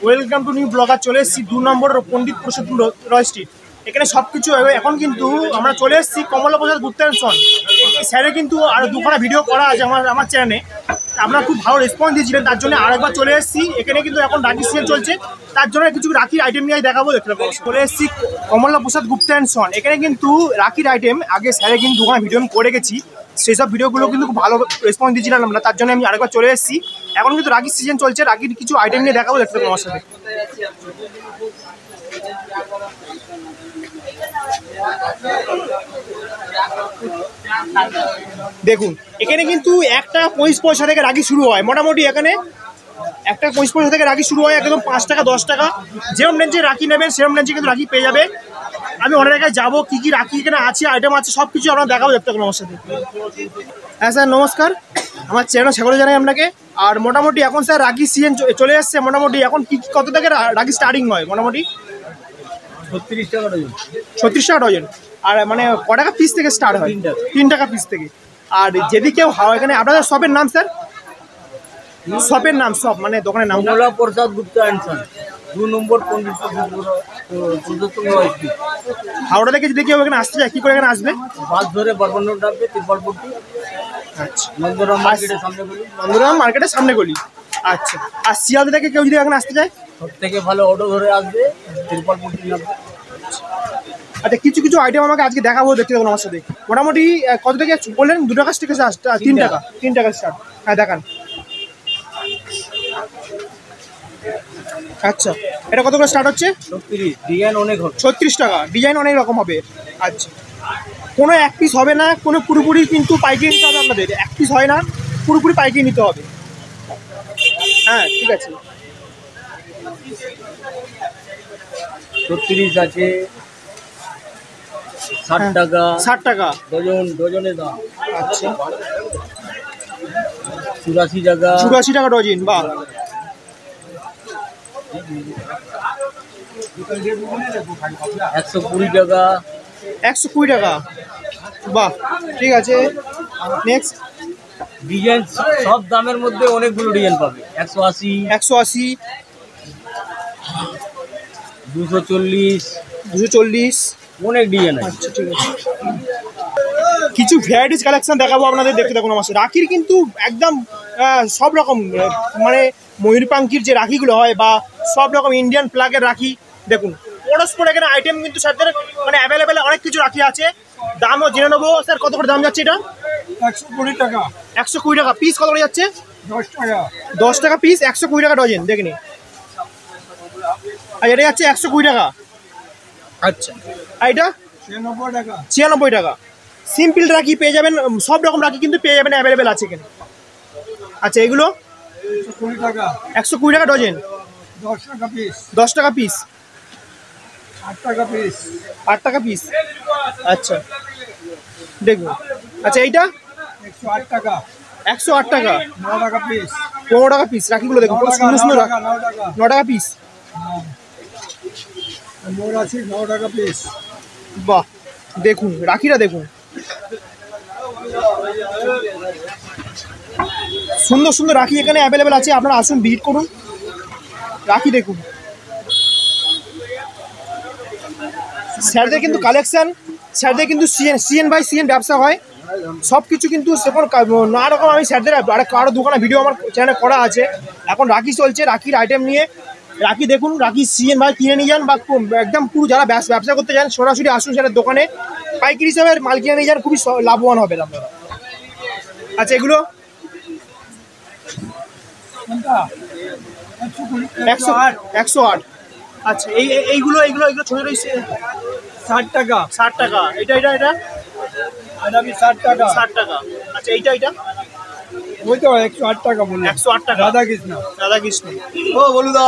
Welcome to new blogger. চলে এসেছি 2 নম্বর পণ্ডিত প্রসাদ রয় street. এখানে সব কিছু এখন কিন্তু আমরা চলে এসেছি কমলা প্রসাদ গুপ্তায়ন। স্যারে কিন্তু আর দুখানা ভিডিও করা আছে আমার চ্যানেলে, আপনারা খুব ভালো রেসপন্স দিয়েছিলেন, তার জন্য আরেকবার চলে এসেছি। এখানে কিন্তু এখন রাখি সিজন চলছে, তার জন্য কিছু রাখির আইটেম নিয়ে দেখাবো। দেখতে চলে এসেছি কমলা প্রসাদ গুপ্তায়ন। এখানে কিন্তু রাখির আইটেম আগে স্যারে কিন্তু দুখানা ভিডিও আমি করে গেছি, সেসব ভিডিওগুলো কিন্তু খুব ভালো রেসপন্স দিয়েছিলাম আমরা, তার জন্য আমি আরেকবার চলে এসেছি। এখন কিন্তু রাখির সিজন চলছে, রাখির কিছু আইটেম নিয়ে দেখাবো। দেখতে পাবো আমার সাথে। দেখুন এখানে কিন্তু 1 টাকা 25 পয়সা থেকে রাখি শুরু হয়। মোটামুটি এখানে 1 টাকা 25 পয়সা থেকে রাখি শুরু হয়, একদম 5 টাকা 10 টাকা যেরকম রেঞ্জে রাখি নেবেন সেরকম রেঞ্জে কিন্তু রাখি পেয়ে যাবে। আমি অনেক জায়গায় যাবো, কী কী রাখি এখানে আছে, আইটেম আছে, সব কিছু আপনারা দেখাবো। দেখতে পাবেন আমার সাথে। হ্যাঁ স্যার নমস্কার, আমার চ্যানেল স্বাগত জানাই আপনাকে। আর মোটামুটি এখন স্যার রাখি সিজন চলে আসছে। মোটামুটি এখন কি কত থেকে রাখি স্টার্টিং হয়? মোটামুটি 36 টাকা ডজন। 36 টাকা ডজন। আর মানে ক টাকা পিস থেকে স্টার্ট হয়? 3 টাকা পিস থেকে। আর যদি কেউ এখানে আপনাদের শপের নাম স্যার? শপের নাম, শপ মানে দোকানের নাম? কমলা প্রসাদ গুপ্তায়ন 2 নম্বর পণ্ডিত হাওড়া থেকে যদি কেউ এখানে আসতে চায় কি করে এখানে আসবে? বাস ধরে বর্বন্ন ডাকবে তিরপালপট্টি। আচ্ছা, নন্দরাম মার্কেটের সামনে গলি। নন্দরাম মার্কেটের সামনে গলি। আচ্ছা, আর শিয়ালদা থেকে কেউ যদি এখানে আসতে চায়? সব থেকে ভালো অটো ধরে আসবে, তিরপালপট্টি নামবে। আচ্ছা, কিছু কিছু আইটেম আমাকে আজকে দেখাবো। দেখতে দেখুন আমার সাথে। মোটামুটি কত থেকে বললেন? 2 টাকা থেকে 3 টাকা। 3 টাকা স্টার্ট। হ্যাঁ দেখান। আচ্ছা, এটা কত করে স্টার্ট হচ্ছে? 36। ডিজাইন অনেক হবে। 36 টাকা। ডিজাইন অনেক রকম হবে। আচ্ছা, কোনো এক পিস হবে না, কোনো পুরোপুরি কিন্তু পাইকারি নিতে হবে আপনাদের। এক পিস হয় না, পুরোপুরি পাইকারি নিতে হবে। হ্যাঁ ঠিক আছে। 36 আছে, 60 টাকা। 60 টাকা ডজনের দাম। আচ্ছা, 84 টাকা। 84 টাকা ডজন। বাহ, 120 টাকা। 120 টাকা। বাহ ঠিক আছে। নেক্সট ডিজাইন সব দামের মধ্যে অনেকগুলো ডিজাইন পাবে। 180, 180, 240, 240। অনেক ডিজাইন আছে। আচ্ছা ঠিক আছে। কিছু ভ্যারাইটিস কালেকশন দেখাবো আপনাদের। দেখতে দেখুন আমার সাথে। রাখির কিন্তু একদম সব রকম, মানে ময়ূরপাঙ্খির যে রাখিগুলো হয় বা সব রকম ইন্ডিয়ান প্লাগের রাখি। দেখুন পরস্পর এখানে আইটেম কিন্তু স্যারদের মানে অ্যাভেলেবেল অনেক কিছু রাখি আছে। দামও জেনে নেবো। স্যার কত করে দাম যাচ্ছে এটা? 120 টাকা। 120 টাকা পিস। কত করে যাচ্ছে? 10 টাকা। 10 টাকা পিস, 120 টাকা ডজন। দেখেনি। আর এটা যাচ্ছে 120 টাকা। আচ্ছা, আর এটা 96 টাকা। 96 টাকা। সিম্পল রাখি পেয়ে যাবেন, সব রকম রাখি কিন্তু পেয়ে যাবেন, অ্যাভেলেবেল আছে এখানে। আচ্ছা, এগুলো 120 টাকা। 120 টাকা ডজন। 10 টাকা পিস। 10 টাকা পিস। 8 টাকা পিস। 8 টাকা পিস। আচ্ছা দেখুন। আচ্ছা, এইটা 108 টাকা। 108 টাকা। 9 টাকা পিস। 15 টাকা পিস। রাখিগুলো দেখুন পুরো সুন্দর সুন্দর। 9 টাকা। 9 টাকা পিস। মোর আছে 9 টাকা পিস। বাহ দেখুন রাখিটা দেখুন, সুন্দর সুন্দর রাখি এখানে অ্যাভেলেবেল আছে। আপনারা আসুন, ভিজিট করুন। রাখি দেখুন। স্যারদের কিন্তু কালেকশন, স্যারদের কিন্তু সিএন বাই সিএন ব্যবসা হয়। সব কিছু কিন্তু সেরকম নানা রকম। আমি স্যারদের আরও দুখানা ভিডিও আমার চ্যানেলে করা আছে। এখন রাখি চলছে, রাখির আইটেম নিয়ে। রাখি দেখুন, রাখি সিএন ভাই কিনে নিয়ে যান বা একদম পুরো যারা ব্যবসা করতে চান সরাসরি আসুন স্যারের দোকানে। পাইকারি হিসাবে মাল কিনে নিয়ে যান, খুবই লাভবান হবে আপনারা। আচ্ছা, এগুলো 108। আচ্ছা, এইগুলো এইগুলো এগুলো ছোটো 60 টাকা। 60 টাকা। এটা এটা এটা এটা আমি 60 টাকা। 60 টাকা। আচ্ছা, এইটা ওই তো 108 টাকা বললাম। 108 টাকা। রাধাকৃষ্ণ। রাধাকৃষ্ণ। ও বলুদা,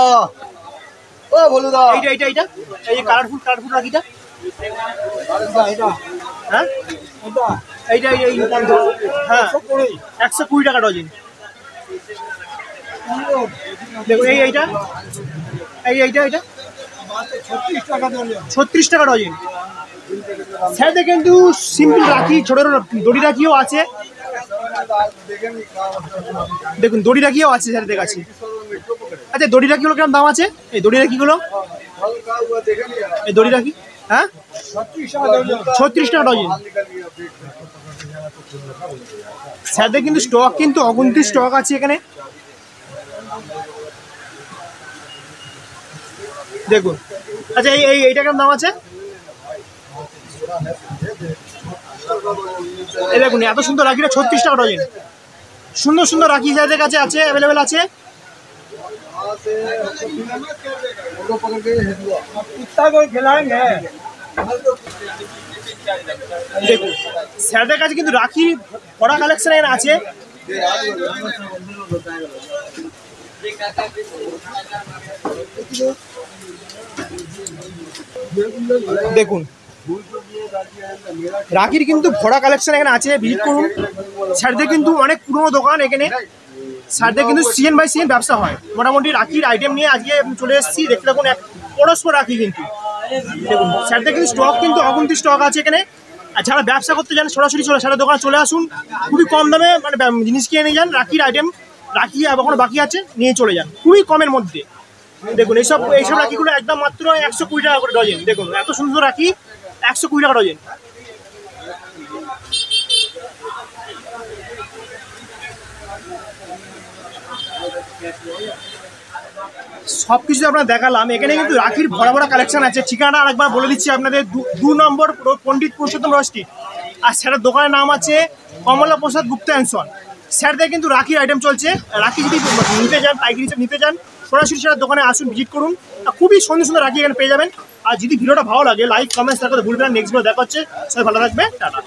ও বলুদা। এইটা এইটা এইটা এই কালারফুল রাখিটা। এটা হ্যাঁ এটা এইটা হ্যাঁ 120 টাকা ডজন। দেখুন এইটা এইটা 36 টাকা ডজন। 36 টাকা ডজন। স্যারদের কিন্তু সিম্পল রাখি, ছোটো দড়ি রাখিও আছে। দেখুন দড়ি রাখিও আছে স্যারদের কাছে। আচ্ছা, দড়ি রাখিগুলো কিরকম দাম আছে? এই দড়ি রাখিগুলো, এই দড়ি রাখি, হ্যাঁ 36 টাকা ডজন। স্যারদের কিন্তু স্টক কিন্তু অগুন্তি স্টক আছে এখানে, দেখুন। আচ্ছা এইটা কেমন দাম আছে? এই দেখুন এত সুন্দর রাখিটা 36 টাকা ডজন। সুন্দর সুন্দর রাখি স্যারদের কাছে আছে, অ্যাভেলেবেল আছে। দেখুন স্যারদের কাছে কিন্তু রাখি বড় কালেকশন এখানে আছে। দেখুন রাখির কিন্তু ভরা কালেকশন এখানে আছে, ভিজিট করুন। স্যারদের কিন্তু অনেক পুরনো দোকান এখানে, স্যারদের কিন্তু সিজন বাই সিজন ব্যবসা হয়। মোটামুটি রাখির আইটেম নিয়ে আজকে চলে এসেছি, দেখতে থাকুন। এক পরস্পর রাখি কিন্তু দেখুন স্যারদের কিন্তু স্টক কিন্তু অগুন্তি স্টক আছে এখানে। আর যারা ব্যবসা করতে যান সরাসরি স্যারের দোকানে চলে আসুন, খুবই কম দামে মানে জিনিস কিনে নিয়ে যান। রাখির আইটেম, রাখি এখনো বাকি আছে, নিয়ে চলে যান খুবই কমের মধ্যে। দেখুন এইসব রাখিগুলো একদম মাত্র 120 টাকা করে ডজন। দেখুন এত সুন্দর রাখি, 120 টাকা ডজন। সবকিছু আপনার দেখালাম, এখানে কিন্তু রাখির ভরা ভরা কালেকশন আছে। ঠিকানা আরেকবার বলে দিচ্ছি আপনাদের, 2 নম্বর পণ্ডিত পুরুষোত্তম রয় স্ট্রিট। আর স্যারের দোকানের নাম আছে কমলা প্রসাদ গুপ্তা অ্যান্ড সন। স্যারদের কিন্তু রাখির আইটেম চলছে। রাখি যদি নিতে যান, পাইকারি হিসেবে নিতে যান, সরাসরি স্যারের দোকানে আসুন, ভিজিট করুন। খুবই সুন্দর সুন্দর রাখি এখানে পেয়ে যাবেন। আর যদি ভিডিওটা ভালো লাগে লাইক কমেন্ট করতে ভুলবেন না। নেক্সট ভিডিও দেখা হচ্ছে, সবাই ভালো থাকবে, টাটা।